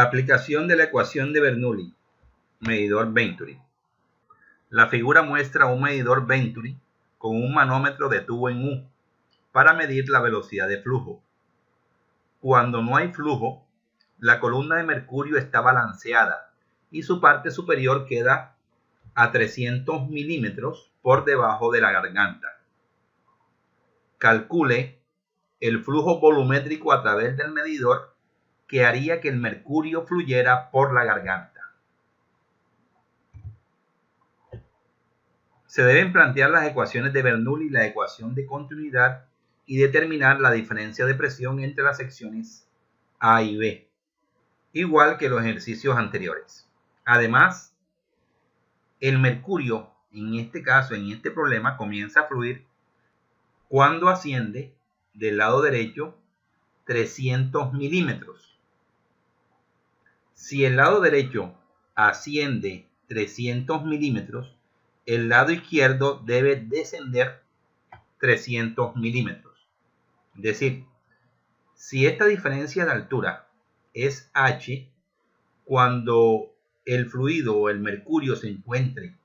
Aplicación de la ecuación de Bernoulli, medidor Venturi. La figura muestra un medidor Venturi con un manómetro de tubo en U para medir la velocidad de flujo. Cuando no hay flujo, la columna de mercurio está balanceada y su parte superior queda a 300 milímetros por debajo de la garganta. Calcule el flujo volumétrico a través del medidor que haría que el mercurio fluyera por la garganta. Se deben plantear las ecuaciones de Bernoulli y la ecuación de continuidad y determinar la diferencia de presión entre las secciones A y B, igual que los ejercicios anteriores. Además, el mercurio, en este caso, en este problema, comienza a fluir cuando asciende del lado derecho 300 milímetros. Si el lado derecho asciende 300 milímetros, el lado izquierdo debe descender 300 milímetros. Es decir, si esta diferencia de altura es H, cuando el fluido o el mercurio se encuentre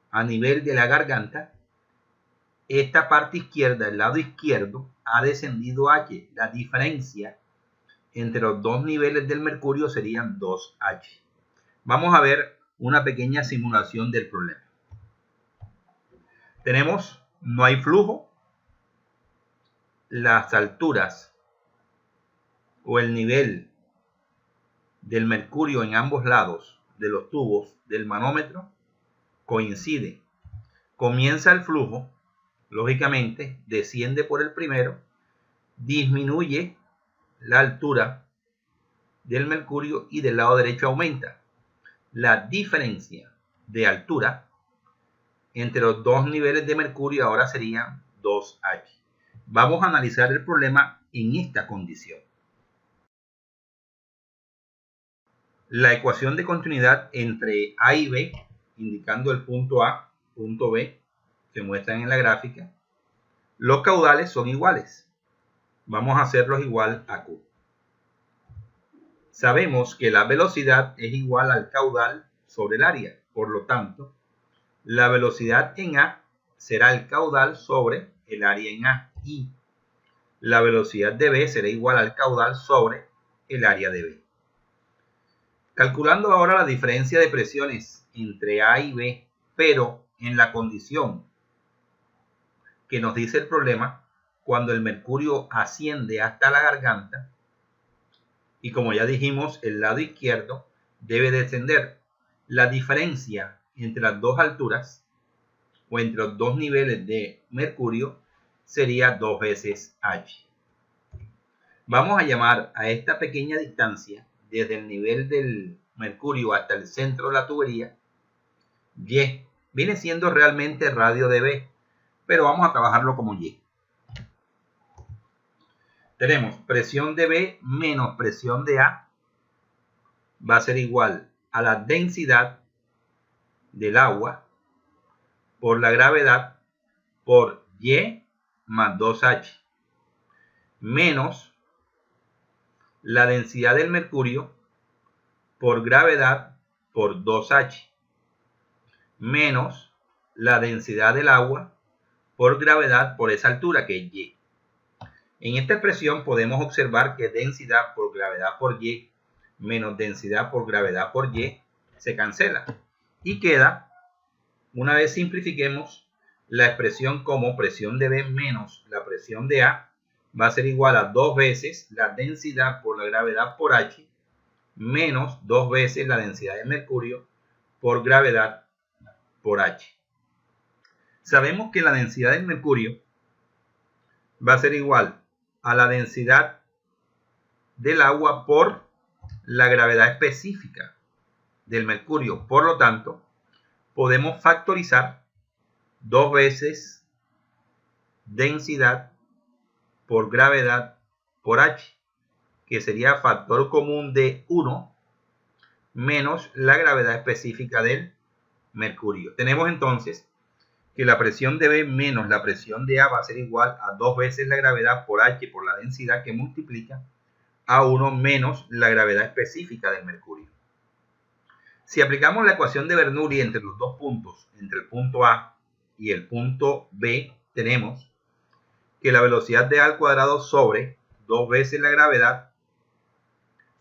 a nivel de la garganta, esta parte izquierda, el lado izquierdo, ha descendido H. La diferencia entre los dos niveles del mercurio serían 2H. Vamos a ver una pequeña simulación del problema. Tenemos, no hay flujo, las alturas o el nivel del mercurio en ambos lados de los tubos del manómetro coincide. Comienza el flujo, lógicamente desciende por el primero, disminuye la altura del mercurio y del lado derecho aumenta. La diferencia de altura entre los dos niveles de mercurio ahora serían 2H. Vamos a analizar el problema en esta condición. La ecuación de continuidad entre A y B, indicando el punto A, punto B, que muestran en la gráfica, los caudales son iguales. Vamos a hacerlos igual a Q. Sabemos que la velocidad es igual al caudal sobre el área. Por lo tanto, la velocidad en A será el caudal sobre el área en A y la velocidad de B será igual al caudal sobre el área de B. Calculando ahora la diferencia de presiones entre A y B, pero en la condición que nos dice el problema, cuando el mercurio asciende hasta la garganta, y como ya dijimos, el lado izquierdo debe descender. La diferencia entre las dos alturas o entre los dos niveles de mercurio sería 2 veces H. Vamos a llamar a esta pequeña distancia desde el nivel del mercurio hasta el centro de la tubería Y. Viene siendo realmente radio de B, pero vamos a trabajarlo como Y. Tenemos presión de B menos presión de A va a ser igual a la densidad del agua por la gravedad por Y más 2H menos la densidad del mercurio por gravedad por 2H menos la densidad del agua por gravedad por esa altura que es Y. En esta expresión podemos observar que densidad por gravedad por Y menos densidad por gravedad por Y se cancela y queda, una vez simplifiquemos, la expresión como presión de B menos la presión de A va a ser igual a 2 veces la densidad por la gravedad por H menos 2 veces la densidad de mercurio por gravedad por H. Sabemos que la densidad del mercurio va a ser igual a la densidad del agua por la gravedad específica del mercurio. Por lo tanto, podemos factorizar 2 veces densidad por gravedad por H, que sería factor común de 1 menos la gravedad específica del mercurio. Tenemos entonces que la presión de B menos la presión de A va a ser igual a 2 veces la gravedad por H por la densidad que multiplica a 1 menos la gravedad específica del mercurio. Si aplicamos la ecuación de Bernoulli entre los dos puntos, entre el punto A y el punto B, tenemos que la velocidad de A al cuadrado sobre 2 veces la gravedad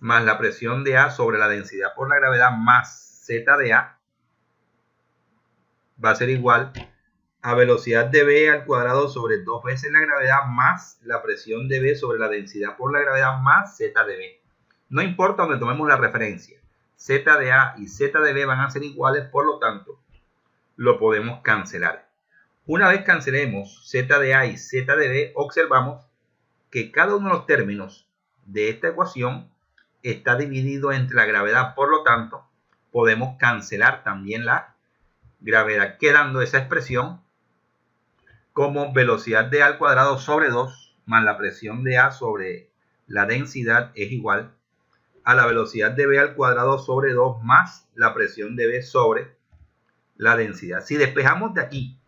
más la presión de A sobre la densidad por la gravedad más Z de A va a ser igual a velocidad de B al cuadrado sobre 2 veces la gravedad más la presión de B sobre la densidad por la gravedad más Z de B. No importa donde tomemos la referencia, Z de A y Z de B van a ser iguales, por lo tanto, lo podemos cancelar. Una vez cancelemos Z de A y Z de B, observamos que cada uno de los términos de esta ecuación está dividido entre la gravedad, por lo tanto, podemos cancelar también la gravedad, quedando esa expresión como velocidad de A al cuadrado sobre 2 más la presión de A sobre la densidad es igual a la velocidad de B al cuadrado sobre 2 más la presión de B sobre la densidad. Si despejamos de aquí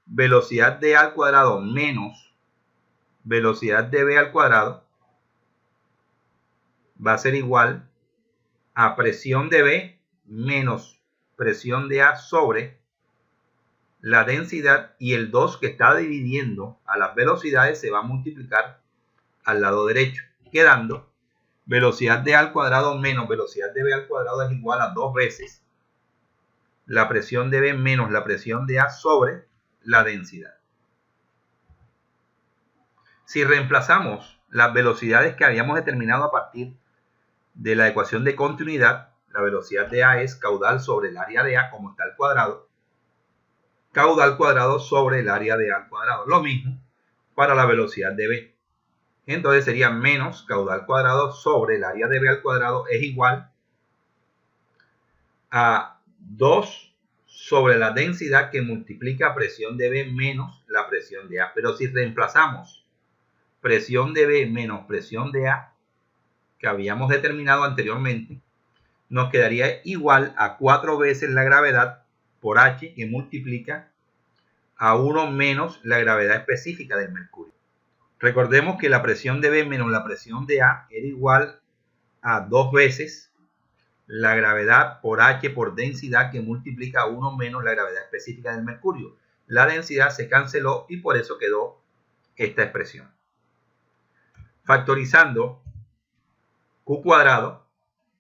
velocidad de A al cuadrado menos velocidad de B al cuadrado, va a ser igual a presión de B menos presión de A sobre la densidad, y el 2 que está dividiendo a las velocidades se va a multiplicar al lado derecho, quedando velocidad de A al cuadrado menos velocidad de B al cuadrado es igual a 2 veces la presión de B menos la presión de A sobre la densidad. Si reemplazamos las velocidades que habíamos determinado a partir de la ecuación de continuidad, la velocidad de A es caudal sobre el área de A como está al cuadrado, caudal cuadrado sobre el área de A al cuadrado. Lo mismo para la velocidad de B. Entonces sería menos caudal cuadrado sobre el área de B al cuadrado es igual a 2 sobre la densidad que multiplica presión de B menos la presión de A. Pero si reemplazamos presión de B menos presión de A, que habíamos determinado anteriormente, nos quedaría igual a 4 veces la gravedad por H, que multiplica a 1 menos la gravedad específica del mercurio. Recordemos que la presión de B menos la presión de A era igual a 2 veces la gravedad por H por densidad, que multiplica a 1 menos la gravedad específica del mercurio. La densidad se canceló y por eso quedó esta expresión. Factorizando Q cuadrado,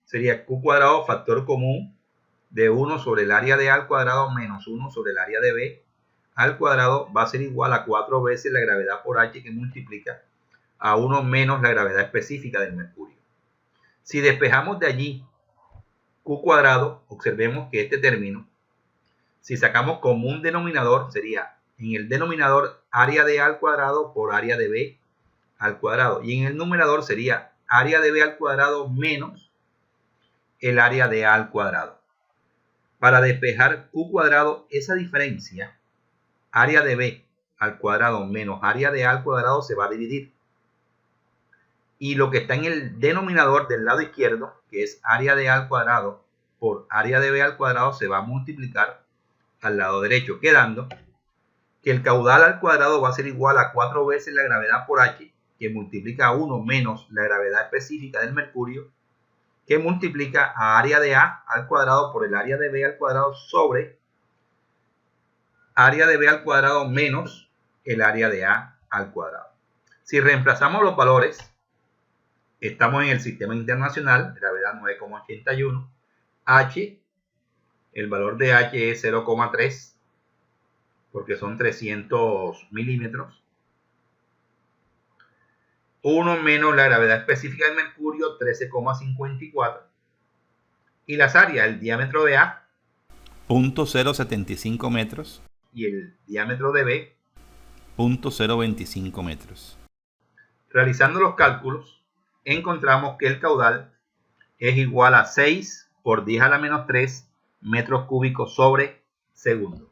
sería Q cuadrado factor común de 1 sobre el área de A al cuadrado menos 1 sobre el área de B al cuadrado va a ser igual a 4 veces la gravedad por H, que multiplica a 1 menos la gravedad específica del mercurio. Si despejamos de allí Q cuadrado, observemos que este término, si sacamos como un denominador, sería en el denominador área de A al cuadrado por área de B al cuadrado, y en el numerador sería área de B al cuadrado menos el área de A al cuadrado. Para despejar Q cuadrado, esa diferencia, área de B al cuadrado menos área de A al cuadrado, se va a dividir. Y lo que está en el denominador del lado izquierdo, que es área de A al cuadrado por área de B al cuadrado, se va a multiplicar al lado derecho, quedando que el caudal al cuadrado va a ser igual a 4 veces la gravedad por H, que multiplica a 1 menos la gravedad específica del mercurio, que multiplica a área de A al cuadrado por el área de B al cuadrado sobre área de B al cuadrado menos el área de A al cuadrado. Si reemplazamos los valores, estamos en el sistema internacional, gravedad 9,81, H, el valor de H es 0,3, porque son 300 milímetros. 1 menos la gravedad específica del mercurio, 13,54. Y las áreas, el diámetro de A, 0.075 metros. Y el diámetro de B, 0.025 metros. Realizando los cálculos, encontramos que el caudal es igual a 6 por 10 a la menos 3 metros cúbicos sobre segundo.